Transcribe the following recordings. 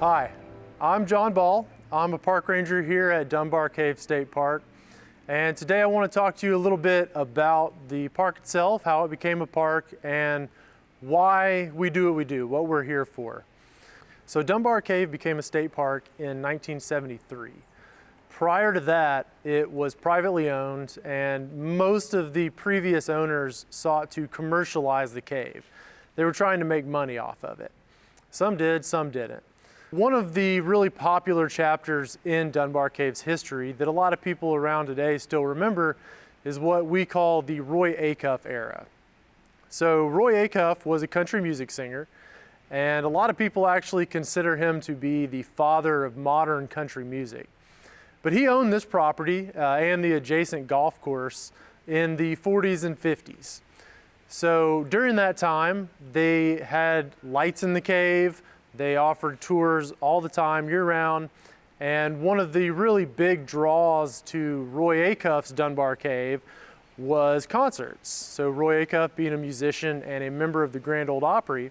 Hi, I'm John Ball. I'm a park ranger here at Dunbar Cave State Park. And today I want to talk to you a little bit about the park itself, how it became a park, and why we do what we do, what we're here for. So Dunbar Cave became a state park in 1973. Prior to that, it was privately owned, and most of the previous owners sought to commercialize the cave. They were trying to make money off of it. Some did, some didn't. One of the really popular chapters in Dunbar Cave's history that a lot of people around today still remember is what we call the Roy Acuff era. So Roy Acuff was a country music singer, and a lot of people actually consider him to be the father of modern country music. But he owned this property and the adjacent golf course in the 40s and 50s. So during that time, they had lights in the cave. They offered tours all the time, year-round, and one of the really big draws to Roy Acuff's Dunbar Cave was concerts. So Roy Acuff, being a musician and a member of the Grand Ole Opry,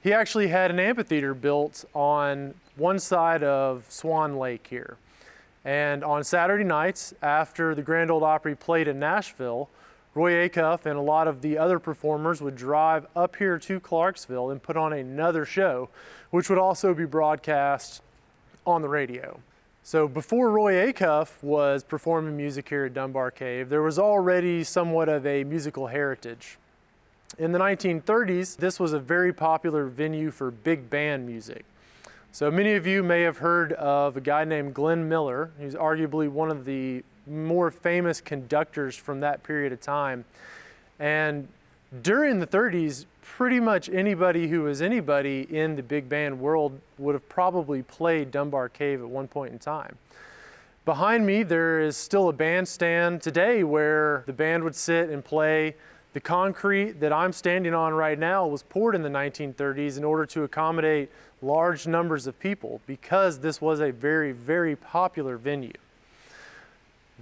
he actually had an amphitheater built on one side of Swan Lake here. And on Saturday nights, after the Grand Ole Opry played in Nashville, Roy Acuff and a lot of the other performers would drive up here to Clarksville and put on another show, which would also be broadcast on the radio. So before Roy Acuff was performing music here at Dunbar Cave, there was already somewhat of a musical heritage. In the 1930s, this was a very popular venue for big band music. So many of you may have heard of a guy named Glenn Miller, who's arguably one of the more famous conductors from that period of time. And during the 30s, pretty much anybody who was anybody in the big band world would have probably played Dunbar Cave at one point in time. Behind me, there is still a bandstand today where the band would sit and play. The concrete that I'm standing on right now was poured in the 1930s in order to accommodate large numbers of people because this was a very, very popular venue.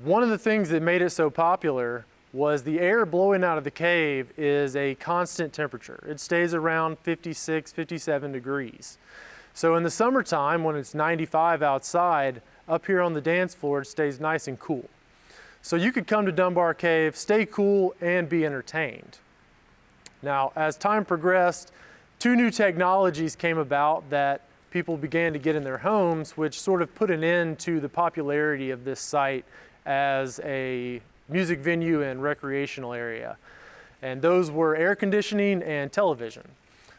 One of the things that made it so popular was the air blowing out of the cave is a constant temperature. It stays around 56, 57 degrees. So in the summertime, when it's 95 outside, up here on the dance floor, it stays nice and cool. So you could come to Dunbar Cave, stay cool, and be entertained. Now, as time progressed, two new technologies came about that people began to get in their homes, which sort of put an end to the popularity of this site as a music venue and recreational area. And those were air conditioning and television.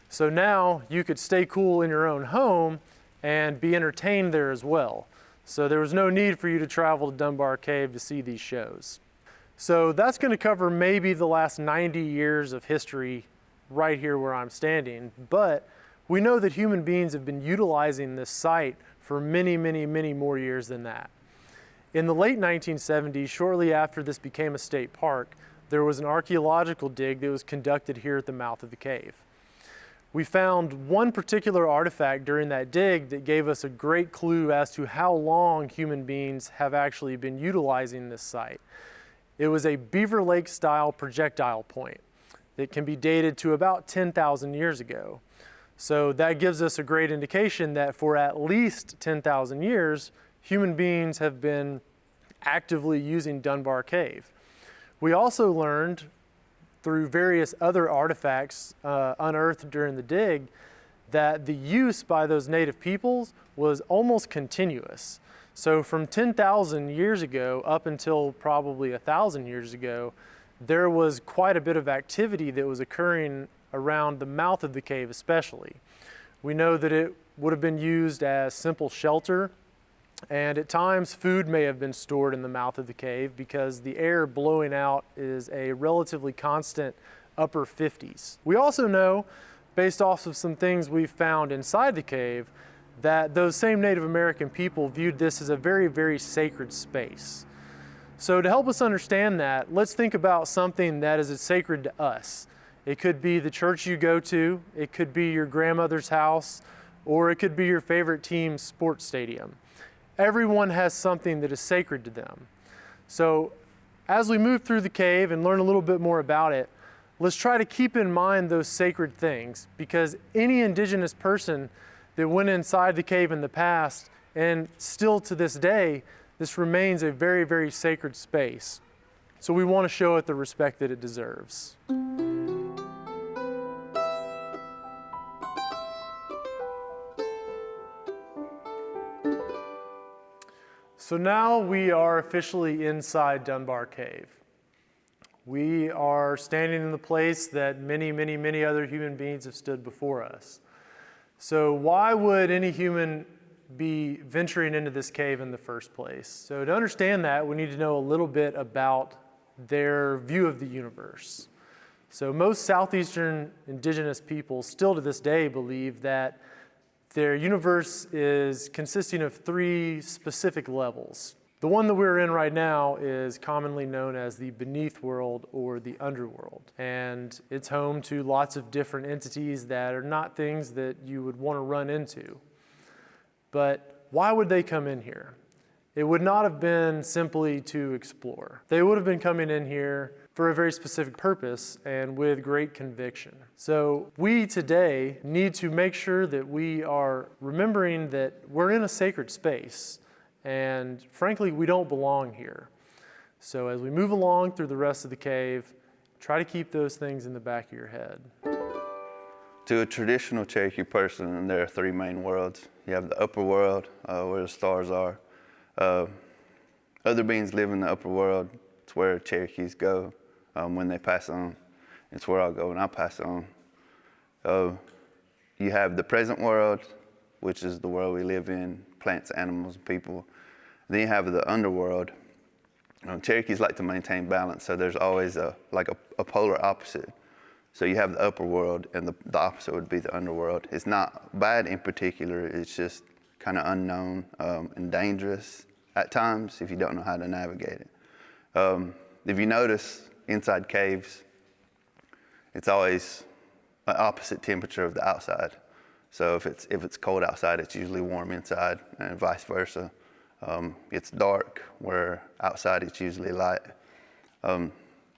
So now you could stay cool in your own home and be entertained there as well. So there was no need for you to travel to Dunbar Cave to see these shows. So that's going to cover maybe the last 90 years of history right here where I'm standing. But we know that human beings have been utilizing this site for many, many, many more years than that. In the late 1970s, shortly after this became a state park, there was an archaeological dig that was conducted here at the mouth of the cave. We found one particular artifact during that dig that gave us a great clue as to how long human beings have actually been utilizing this site. It was a Beaver Lake style projectile point that can be dated to about 10,000 years ago. So that gives us a great indication that for at least 10,000 years, human beings have been actively using Dunbar Cave. We also learned through various other artifacts unearthed during the dig that the use by those native peoples was almost continuous. So from 10,000 years ago up until probably 1,000 years ago, there was quite a bit of activity that was occurring around the mouth of the cave especially. We know that it would have been used as simple shelter, and at times food may have been stored in the mouth of the cave because the air blowing out is a relatively constant upper 50s. We also know, based off of some things we've found inside the cave, that those same Native American people viewed this as a very, very sacred space. So to help us understand that, let's think about something that is as sacred to us. It could be the church you go to, it could be your grandmother's house, or it could be your favorite team's sports stadium. Everyone has something that is sacred to them. So as we move through the cave and learn a little bit more about it, let's try to keep in mind those sacred things, because any indigenous person that went inside the cave in the past, and still to this day, this remains a very, very sacred space. So we want to show it the respect that it deserves. So now we are officially inside Dunbar Cave. We are standing in the place that many, many, many other human beings have stood before us. So why would any human be venturing into this cave in the first place? So to understand that, we need to know a little bit about their view of the universe. So most southeastern indigenous people still to this day believe that their universe is consisting of three specific levels. The one that we're in right now is commonly known as the beneath world or the underworld. And it's home to lots of different entities that are not things that you would want to run into. But why would they come in here? It would not have been simply to explore. They would have been coming in here for a very specific purpose and with great conviction. So we today need to make sure that we are remembering that we're in a sacred space. And frankly, we don't belong here. So as we move along through the rest of the cave, try to keep those things in the back of your head. To a traditional Cherokee person, there are three main worlds. You have the upper world, where the stars are. Other beings live in the upper world. It's where Cherokees go when they pass on. It's where I'll go when I pass on. You have the present world, which is the world we live in, plants, animals, people. Then you have the underworld. Cherokees like to maintain balance, so there's always a polar opposite. So you have the upper world, and the opposite would be the underworld. It's not bad in particular, it's just kind of unknown and dangerous at times if you don't know how to navigate it. If you notice inside caves, it's always an opposite temperature of the outside. So if it's cold outside, it's usually warm inside, and vice versa. It's dark, where outside it's usually light.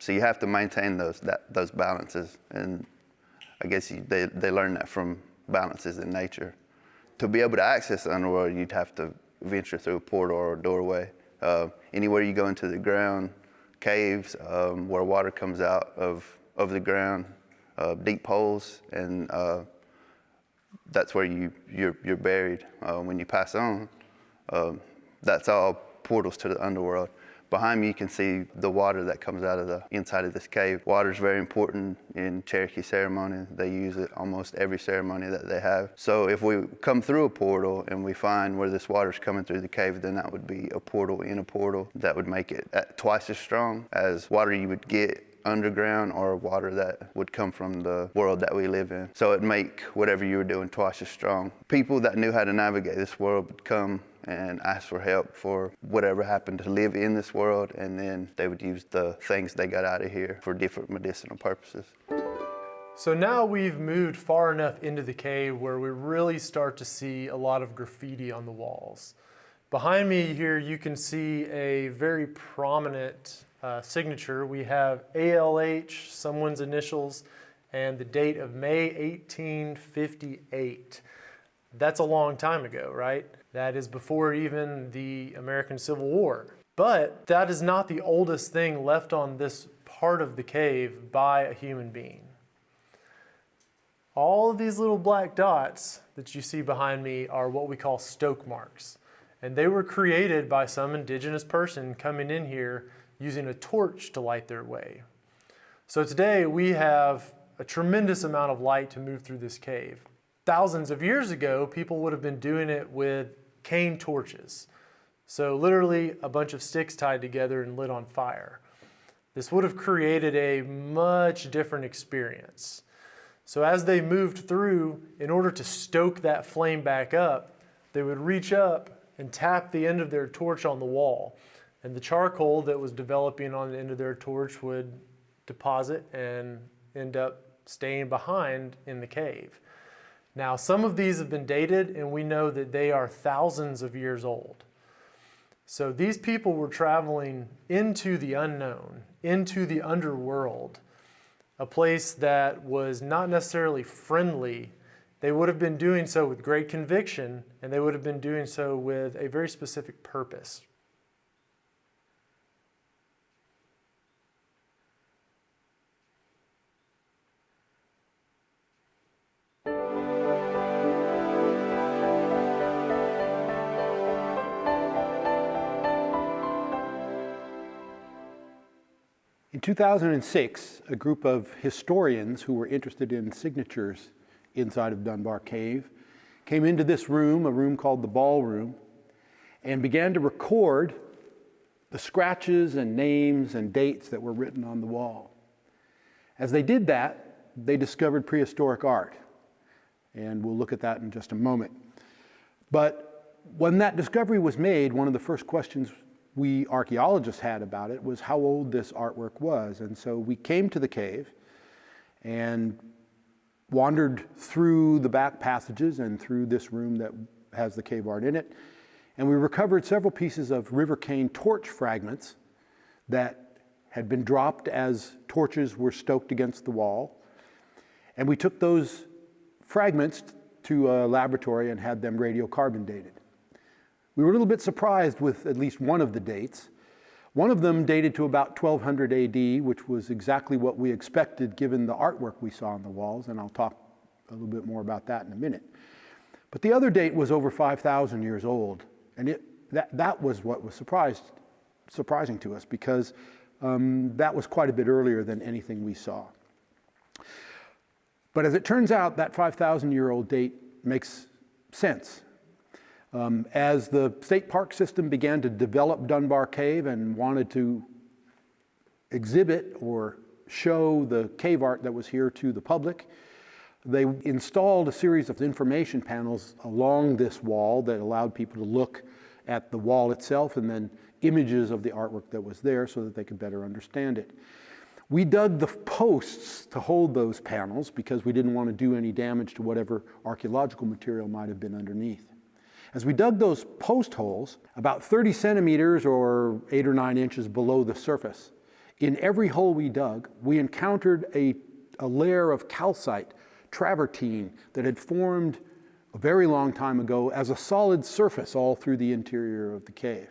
So you have to maintain those balances, and I guess they learn that from balances in nature. To be able to access the underworld, you'd have to venture through a portal or a doorway. Anywhere you go into the ground, caves where water comes out of the ground, deep holes, and that's where you're buried when you pass on. That's all portals to the underworld. Behind me, you can see the water that comes out of the inside of this cave. Water is very important in Cherokee ceremony. They use it almost every ceremony that they have. So if we come through a portal and we find where this water is coming through the cave, then that would be a portal in a portal. That would make it twice as strong as water you would get underground or water that would come from the world that we live in. So it'd make whatever you were doing twice as strong. People that knew how to navigate this world would come and ask for help for whatever happened to live in this world, and then they would use the things they got out of here for different medicinal purposes. So now we've moved far enough into the cave where we really start to see a lot of graffiti on the walls. Behind me here you can see a very prominent signature. We have ALH, someone's initials, and the date of May 1858. That's a long time ago, right? That is before even the American Civil War. But that is not the oldest thing left on this part of the cave by a human being. All of these little black dots that you see behind me are what we call stoke marks. And they were created by some indigenous person coming in here using a torch to light their way. So today we have a tremendous amount of light to move through this cave. Thousands of years ago, people would have been doing it with cane torches. So literally a bunch of sticks tied together and lit on fire. This would have created a much different experience. So as they moved through, in order to stoke that flame back up, they would reach up and tap the end of their torch on the wall. And the charcoal that was developing on the end of their torch would deposit and end up staying behind in the cave. Now, some of these have been dated, and we know that they are thousands of years old. So these people were traveling into the unknown, into the underworld, a place that was not necessarily friendly they would have been doing so with great conviction, and they would have been doing so with a very specific purpose. In 2006, a group of historians who were interested in signatures inside of Dunbar Cave came into this room, a room called the ballroom, and began to record the scratches and names and dates that were written on the wall. As they did that, they discovered prehistoric art, and we'll look at that in just a moment. But when that discovery was made, one of the first questions we archaeologists had about it was how old this artwork was. And so we came to the cave and wandered through the back passages and through this room that has the cave art in it. And we recovered several pieces of river cane torch fragments that had been dropped as torches were stoked against the wall. And we took those fragments to a laboratory and had them radiocarbon dated. We were a little bit surprised with at least one of the dates. One of them dated to about 1200 AD, which was exactly what we expected given the artwork we saw on the walls, and I'll talk a little bit more about that in a minute. But the other date was over 5,000 years old, and that was what was surprising to us, because that was quite a bit earlier than anything we saw. But as it turns out, that 5,000-year-old date makes sense. As the state park system began to develop Dunbar Cave and wanted to exhibit or show the cave art that was here to the public, they installed a series of information panels along this wall that allowed people to look at the wall itself and then images of the artwork that was there so that they could better understand it. We dug the posts to hold those panels because we didn't want to do any damage to whatever archaeological material might have been underneath. As we dug those post holes, about 30 centimeters or 8 or 9 inches below the surface, in every hole we dug, we encountered a layer of calcite, travertine, that had formed a very long time ago as a solid surface all through the interior of the cave.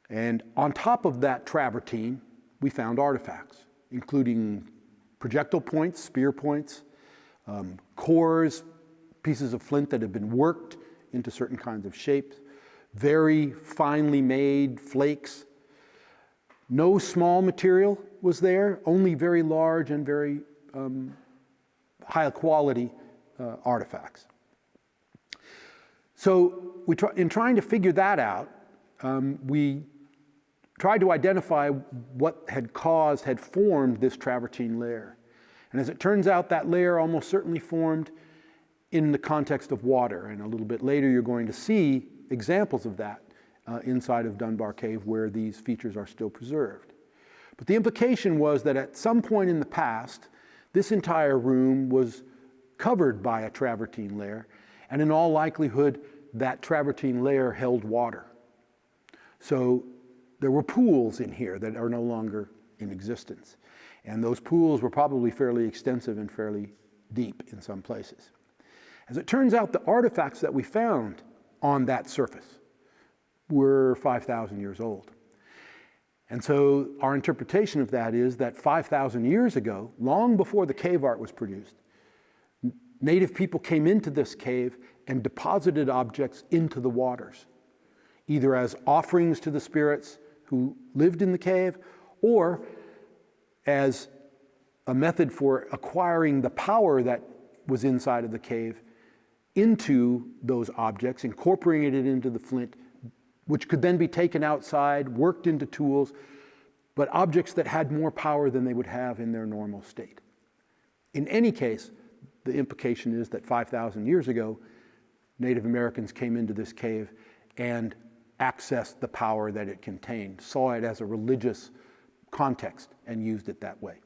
And on top of that travertine, we found artifacts, including projectile points, spear points, cores, pieces of flint that had been worked into certain kinds of shapes, very finely made flakes. No small material was there, only very large and very high quality artifacts. So in trying to figure that out, we tried to identify what had formed this travertine layer. And as it turns out, that layer almost certainly formed in the context of water. And a little bit later, you're going to see examples of that inside of Dunbar Cave where these features are still preserved. But the implication was that at some point in the past, this entire room was covered by a travertine layer, and in all likelihood, that travertine layer held water. So there were pools in here that are no longer in existence. And those pools were probably fairly extensive and fairly deep in some places. As it turns out, the artifacts that we found on that surface were 5,000 years old. And so our interpretation of that is that 5,000 years ago, long before the cave art was produced, native people came into this cave and deposited objects into the waters, either as offerings to the spirits who lived in the cave or as a method for acquiring the power that was inside of the cave into those objects, incorporating it into the flint, which could then be taken outside, worked into tools, but objects that had more power than they would have in their normal state. In any case, the implication is that 5,000 years ago, Native Americans came into this cave and accessed the power that it contained, saw it as a religious context, and used it that way.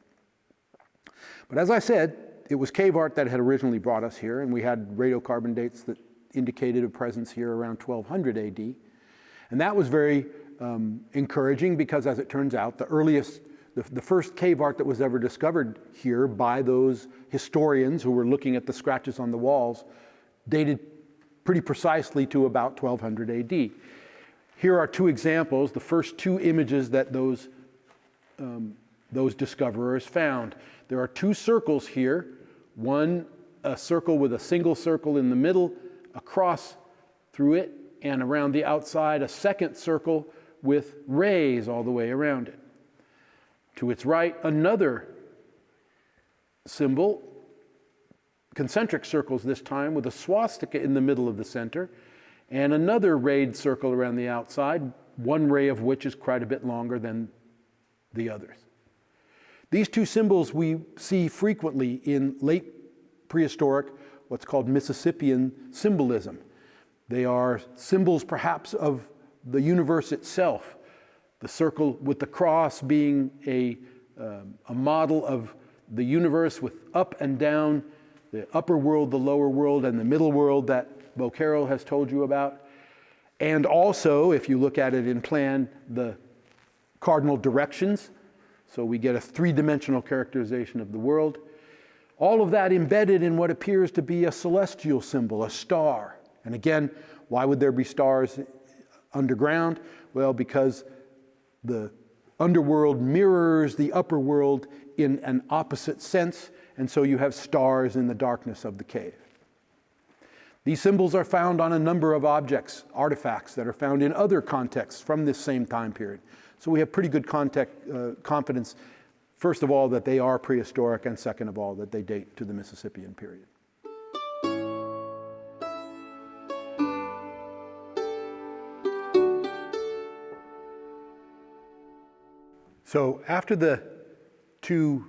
But as I said, it was cave art that had originally brought us here, and we had radiocarbon dates that indicated a presence here around 1200 AD. And that was very encouraging because, as it turns out, the earliest the first cave art that was ever discovered here by those historians who were looking at the scratches on the walls, dated pretty precisely to about 1200 AD. Here are two examples, the first two images that those discoverers found. There are two circles here, one a circle with a single circle in the middle, across through it, and around the outside a second circle with rays all the way around it. To its right, another symbol, concentric circles this time, with a swastika in the middle of the center, and another rayed circle around the outside, one ray of which is quite a bit longer than the others. These two symbols we see frequently in late prehistoric, what's called Mississippian symbolism. They are symbols perhaps of the universe itself, the circle with the cross being a model of the universe with up and down, the upper world, the lower world, and the middle world that Beau Carroll has told you about. And also, if you look at it in plan, the cardinal directions. So we get a three-dimensional characterization of the world. All of that embedded in what appears to be a celestial symbol, a star. And again, why would there be stars underground? Well, because the underworld mirrors the upper world in an opposite sense, and so you have stars in the darkness of the cave. These symbols are found on a number of objects, artifacts that are found in other contexts from this same time period. So we have pretty good confidence, first of all, that they are prehistoric, and second of all, that they date to the Mississippian period. So after the two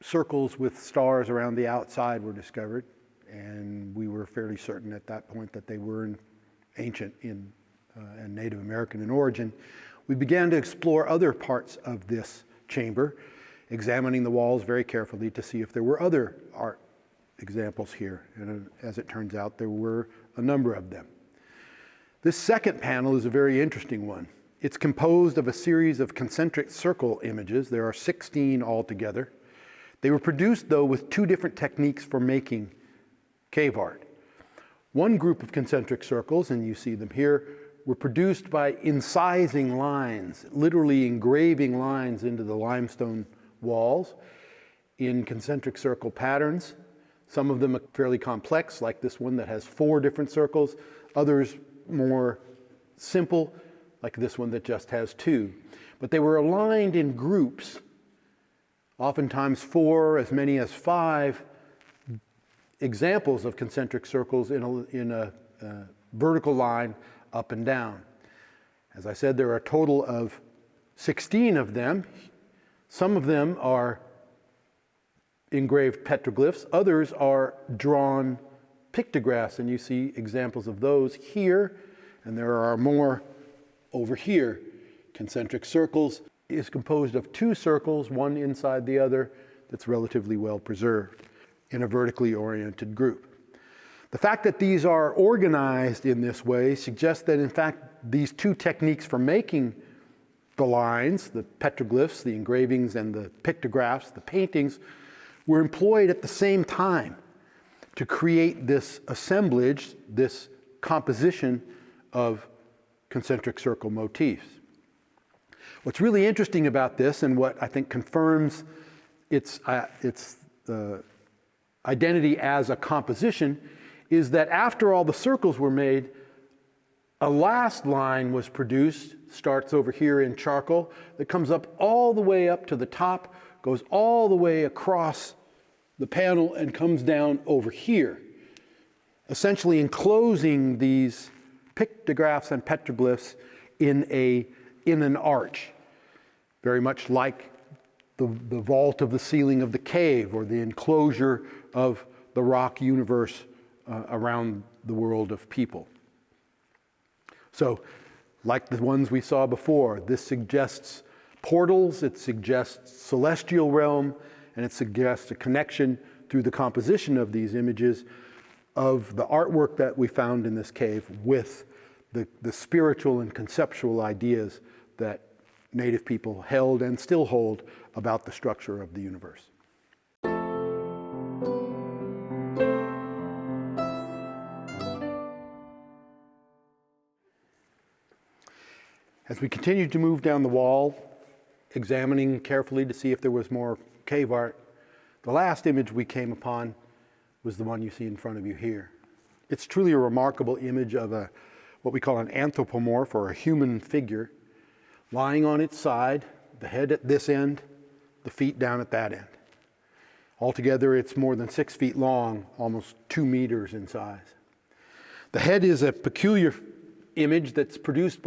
circles with stars around the outside were discovered, and we were fairly certain at that point that they were ancient and Native American in origin, we began to explore other parts of this chamber, examining the walls very carefully to see if there were other art examples here. And as it turns out, there were a number of them. This second panel is a very interesting one. It's composed of a series of concentric circle images. There are 16 altogether. They were produced, though, with two different techniques for making cave art. One group of concentric circles, and you see them here, were produced by incising lines, literally engraving lines into the limestone walls in concentric circle patterns. Some of them are fairly complex, like this one that has 4 different circles. Others more simple, like this one that just has 2. But they were aligned in groups, oftentimes 4, as many as 5 examples of concentric circles in a vertical line up and down. As I said, there are a total of 16 of them. Some of them are engraved petroglyphs, others are drawn pictographs, and you see examples of those here, and there are more over here. Concentric circles is composed of 2 circles, one inside the other, that's relatively well preserved in a vertically oriented group. The fact that these are organized in this way suggests that, in fact, these 2 techniques for making the lines, the petroglyphs, the engravings, and the pictographs, the paintings, were employed at the same time to create this assemblage, this composition of concentric circle motifs. What's really interesting about this, and what I think confirms its identity as a composition, is that after all the circles were made, a last line was produced, starts over here in charcoal, that comes up all the way up to the top, goes all the way across the panel, and comes down over here, essentially enclosing these pictographs and petroglyphs in an arch, very much like the vault of the ceiling of the cave, or the enclosure of the rock universe around the world of people. So, like the ones we saw before, this suggests portals, it suggests celestial realm, and it suggests a connection through the composition of these images of the artwork that we found in this cave with the spiritual and conceptual ideas that Native people held and still hold about the structure of the universe. As we continued to move down the wall, examining carefully to see if there was more cave art, the last image we came upon was the one you see in front of you here. It's truly a remarkable image of what we call an anthropomorph, or a human figure, lying on its side, the head at this end, the feet down at that end. Altogether, it's more than 6 feet long, almost 2 meters in size. The head is a peculiar image that's produced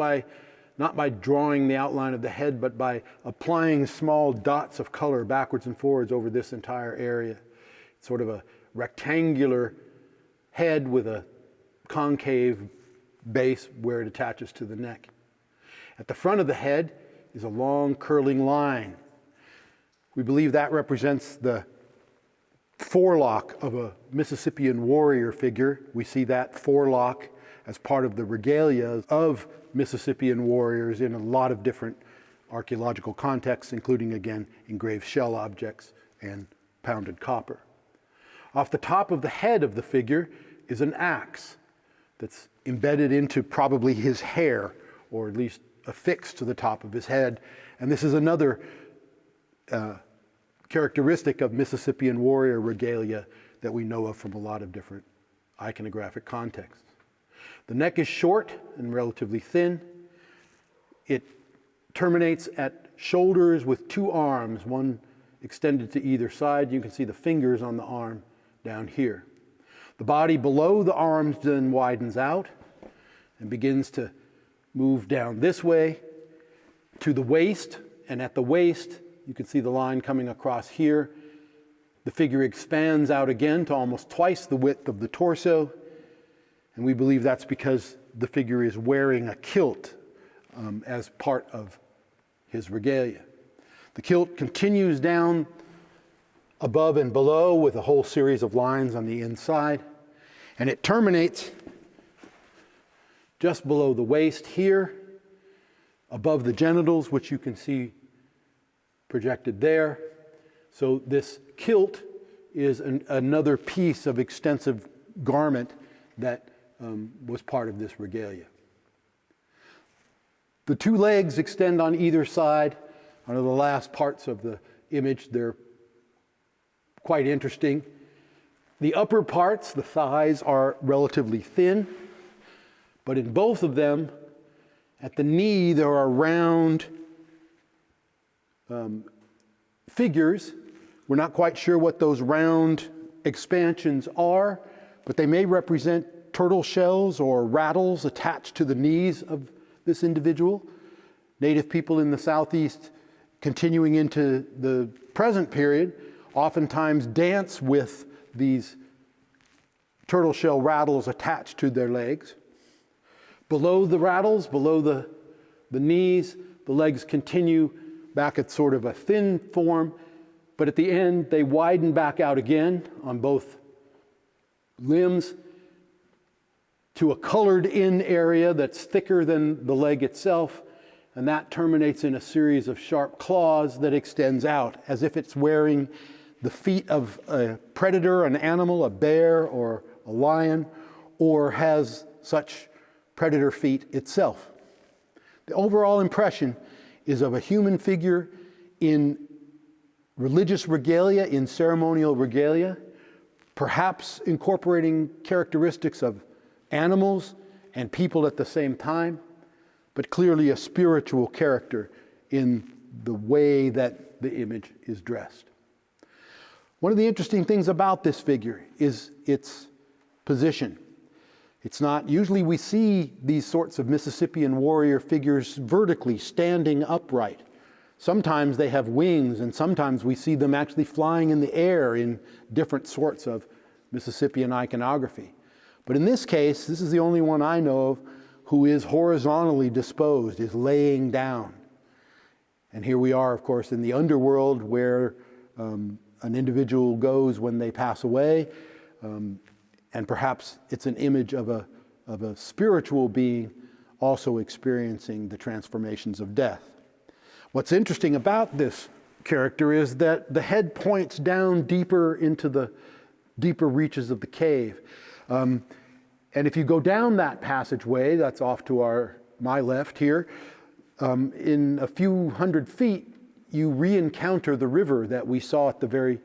not by drawing the outline of the head, but by applying small dots of color backwards and forwards over this entire area. It's sort of a rectangular head with a concave base where it attaches to the neck. At the front of the head is a long curling line. We believe that represents the forelock of a Mississippian warrior figure. We see that forelock as part of the regalia of Mississippian warriors in a lot of different archaeological contexts, including, again, engraved shell objects and pounded copper. Off the top of the head of the figure is an axe that's embedded into probably his hair, or at least affixed to the top of his head. And this is another characteristic of Mississippian warrior regalia that we know of from a lot of different iconographic contexts. The neck is short and relatively thin. It terminates at shoulders with 2 arms, one extended to either side. You can see the fingers on the arm down here. The body below the arms then widens out and begins to move down this way to the waist, and at the waist you can see the line coming across here. The figure expands out again to almost twice the width of the torso, and we believe that's because the figure is wearing a kilt as part of his regalia. The kilt continues down above and below with a whole series of lines on the inside, and it terminates just below the waist here, above the genitals, which you can see projected there. So this kilt is another piece of extensive garment that was part of this regalia. The 2 legs extend on either side. One of the last parts of the image, they're quite interesting. The upper parts, the thighs, are relatively thin, but in both of them, at the knee, there are round figures. We're not quite sure what those round expansions are, but they may represent turtle shells or rattles attached to the knees of this individual. Native people in the Southeast, continuing into the present period, oftentimes dance with these turtle shell rattles attached to their legs. Below the rattles, below the knees, the legs continue back at sort of a thin form, but at the end they widen back out again on both limbs to a colored in area that's thicker than the leg itself, and that terminates in a series of sharp claws that extends out as if it's wearing the feet of a predator, an animal, a bear or a lion, or has such predator feet itself. The overall impression is of a human figure in religious regalia, in ceremonial regalia, perhaps incorporating characteristics of animals and people at the same time, but clearly a spiritual character in the way that the image is dressed. One of the interesting things about this figure is its position. It's not, usually we see these sorts of Mississippian warrior figures vertically standing upright. Sometimes they have wings, and sometimes we see them actually flying in the air in different sorts of Mississippian iconography. But in this case, this is the only one I know of who is horizontally disposed, is laying down. And here we are, of course, in the underworld where an individual goes when they pass away, and perhaps it's an image of a spiritual being also experiencing the transformations of death. What's interesting about this character is that the head points down deeper into the deeper reaches of the cave. And if you go down that passageway, that's off to my left here, in a few hundred feet, you re-encounter the river that we saw at the very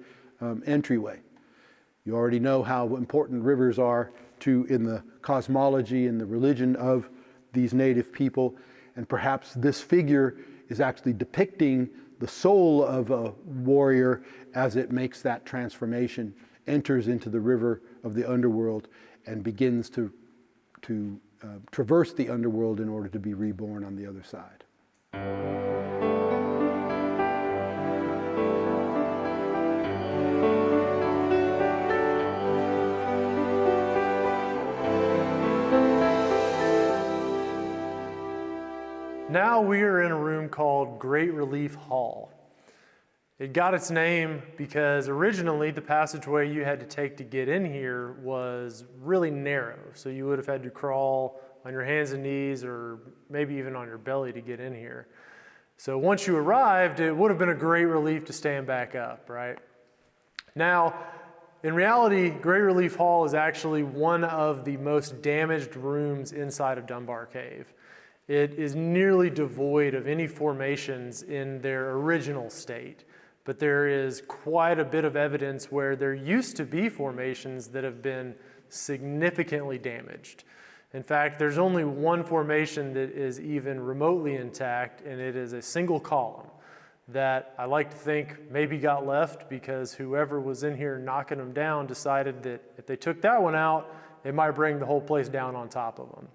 entryway. You already know how important rivers are in the cosmology and the religion of these native people, and perhaps this figure is actually depicting the soul of a warrior as it makes that transformation, enters into the river of the underworld, and begins to traverse the underworld in order to be reborn on the other side. Now we are in a room called Great Relief Hall. It got its name because originally the passageway you had to take to get in here was really narrow. So you would have had to crawl on your hands and knees or maybe even on your belly to get in here. So once you arrived, it would have been a great relief to stand back up, right? Now, in reality, Great Relief Hall is actually one of the most damaged rooms inside of Dunbar Cave. It is nearly devoid of any formations in their original state, but there is quite a bit of evidence where there used to be formations that have been significantly damaged. In fact, there's only one formation that is even remotely intact, and it is a single column that I like to think maybe got left because whoever was in here knocking them down decided that if they took that one out, it might bring the whole place down on top of them.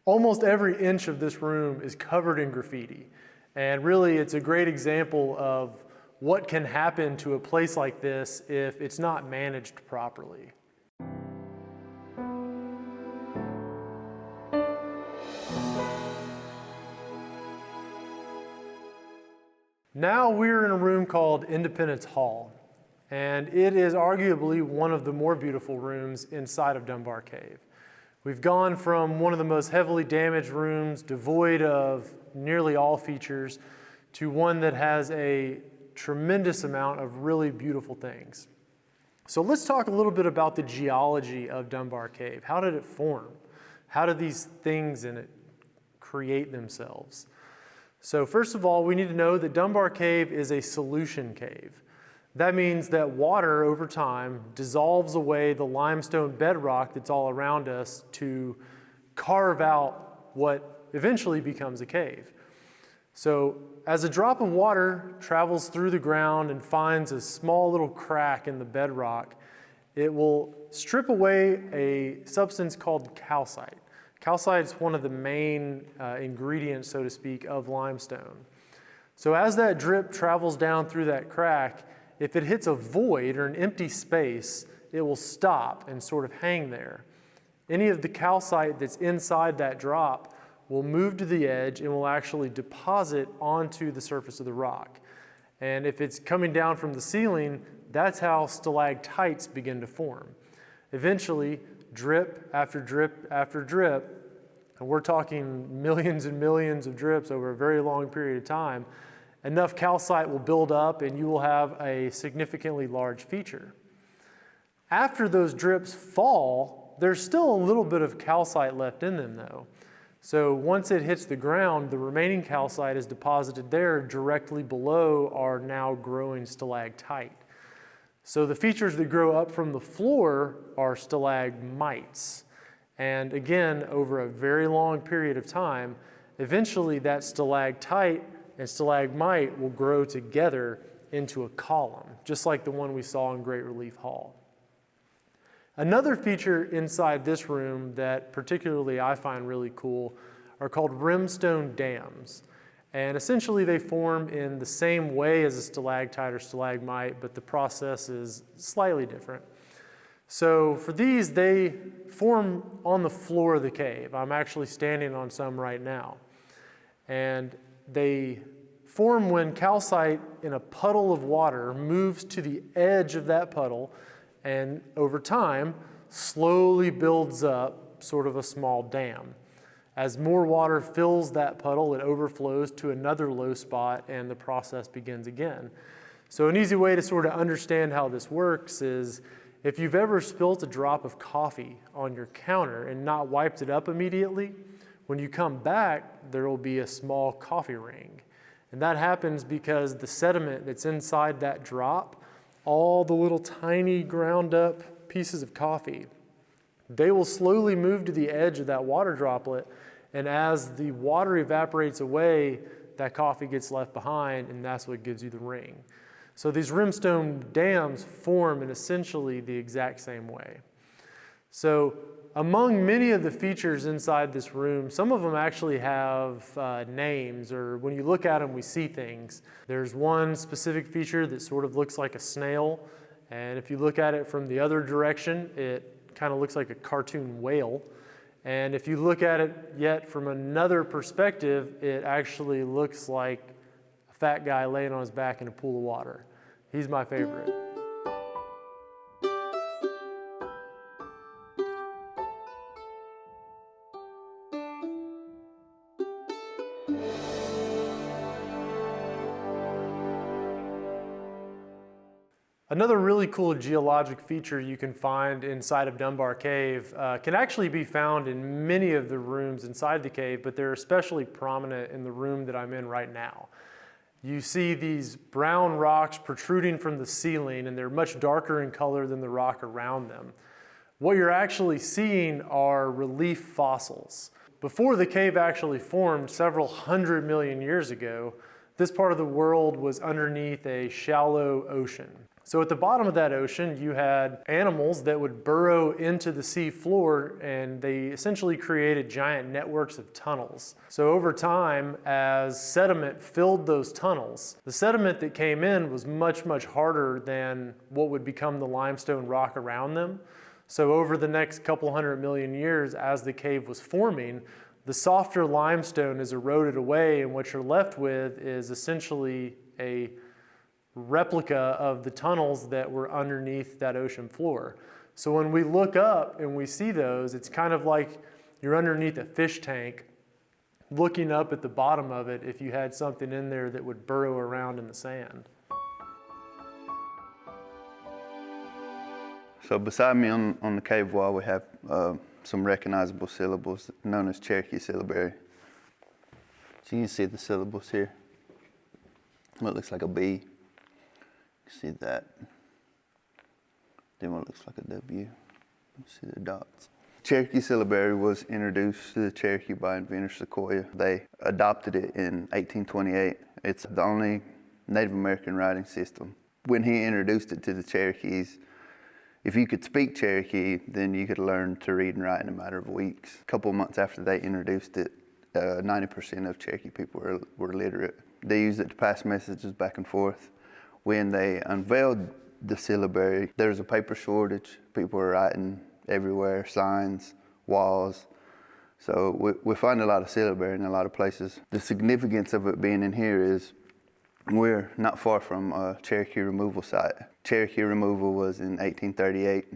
Almost every inch of this room is covered in graffiti. And really, it's a great example of what can happen to a place like this if it's not managed properly. Now we're in a room called Independence Hall, and it is arguably one of the more beautiful rooms inside of Dunbar Cave. We've gone from one of the most heavily damaged rooms, devoid of nearly all features, to one that has a tremendous amount of really beautiful things. So let's talk a little bit about the geology of Dunbar Cave. How did it form? How did these things in it create themselves? So first of all, we need to know that Dunbar Cave is a solution cave. That means that water over time dissolves away the limestone bedrock that's all around us to carve out what eventually becomes a cave. So as a drop of water travels through the ground and finds a small little crack in the bedrock, it will strip away a substance called calcite. Calcite is one of the main ingredients, so to speak, of limestone. So as that drip travels down through that crack, if it hits a void or an empty space, it will stop and sort of hang there. Any of the calcite that's inside that drop will move to the edge and will actually deposit onto the surface of the rock. And if it's coming down from the ceiling, that's how stalactites begin to form. Eventually, drip after drip after drip, and we're talking millions and millions of drips over a very long period of time, enough calcite will build up and you will have a significantly large feature. After those drips fall, there's still a little bit of calcite left in them though. So once it hits the ground, the remaining calcite is deposited there directly below our now growing stalactite. So the features that grow up from the floor are stalagmites. And again, over a very long period of time, eventually that stalactite and stalagmite will grow together into a column, just like the one we saw in Great Relief Hall. Another feature inside this room that particularly I find really cool are called rimstone dams. And essentially they form in the same way as a stalactite or stalagmite, but the process is slightly different. So for these, they form on the floor of the cave. I'm actually standing on some right now. And they form when calcite in a puddle of water moves to the edge of that puddle and over time slowly builds up sort of a small dam. As more water fills that puddle, it overflows to another low spot and the process begins again. So an easy way to sort of understand how this works is if you've ever spilt a drop of coffee on your counter and not wiped it up immediately, when you come back, there will be a small coffee ring. And that happens because the sediment that's inside that drop, all the little tiny ground up pieces of coffee, they will slowly move to the edge of that water droplet, and as the water evaporates away, that coffee gets left behind, and that's what gives you the ring. So these rimstone dams form in essentially the exact same way. So among many of the features inside this room, some of them actually have names, or when you look at them, we see things. There's one specific feature that sort of looks like a snail, and if you look at it from the other direction, it kind of looks like a cartoon whale. And if you look at it yet from another perspective, it actually looks like a fat guy laying on his back in a pool of water. He's my favorite. Another really cool geologic feature you can find inside of Dunbar Cave can actually be found in many of the rooms inside the cave, but they're especially prominent in the room that I'm in right now. You see these brown rocks protruding from the ceiling, and they're much darker in color than the rock around them. What you're actually seeing are relief fossils. Before the cave actually formed several 100 million years ago, this part of the world was underneath a shallow ocean. So at the bottom of that ocean, you had animals that would burrow into the sea floor, and they essentially created giant networks of tunnels. So over time, as sediment filled those tunnels, the sediment that came in was much, much harder than what would become the limestone rock around them. So over the next couple 100 million years, as the cave was forming, the softer limestone is eroded away, and what you're left with is essentially a replica of the tunnels that were underneath that ocean floor. So when we look up and we see those, it's kind of like you're underneath a fish tank looking up at the bottom of it if you had something in there that would burrow around in the sand. So beside me on the cave wall, we have some recognizable syllables known as Cherokee syllabary. So you can see the syllables here. What looks like a B. See that. Then what looks like a W. See the dots. Cherokee syllabary was introduced to the Cherokee by inventor Sequoyah. They adopted it in 1828. It's the only Native American writing system. When he introduced it to the Cherokees, if you could speak Cherokee, then you could learn to read and write in a matter of weeks. A couple of months after they introduced it, 90% of Cherokee people were literate. They used it to pass messages back and forth. When they unveiled the syllabary, there was a paper shortage. People were writing everywhere, signs, walls. So we find a lot of syllabary in a lot of places. The significance of it being in here is we're not far from a Cherokee removal site. Cherokee removal was in 1838.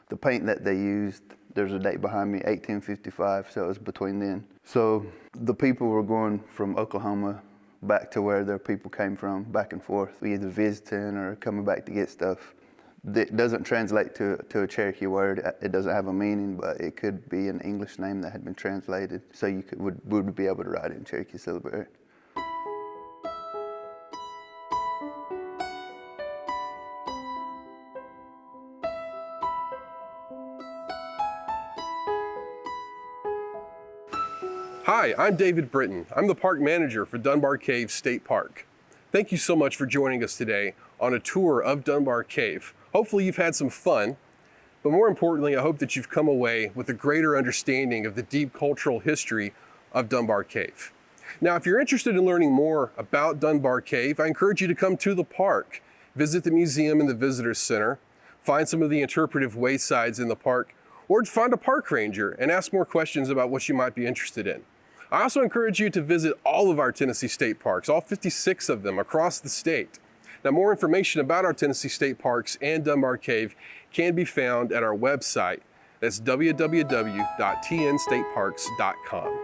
The paint that they used, there's a date behind me, 1855, so it was between then. So the people were going from Oklahoma back to where their people came from, back and forth, either visiting or coming back to get stuff. It doesn't translate to a Cherokee word. It doesn't have a meaning, but it could be an English name that had been translated, so you would be able to write it in Cherokee syllabary. Hi, I'm David Britton. I'm the park manager for Dunbar Cave State Park. Thank you so much for joining us today on a tour of Dunbar Cave. Hopefully you've had some fun, but more importantly, I hope that you've come away with a greater understanding of the deep cultural history of Dunbar Cave. Now, if you're interested in learning more about Dunbar Cave, I encourage you to come to the park, visit the museum and the visitor center, find some of the interpretive waysides in the park, or find a park ranger and ask more questions about what you might be interested in. I also encourage you to visit all of our Tennessee state parks, all 56 of them across the state. Now, more information about our Tennessee state parks and Dunbar Cave can be found at our website. That's www.tnstateparks.com.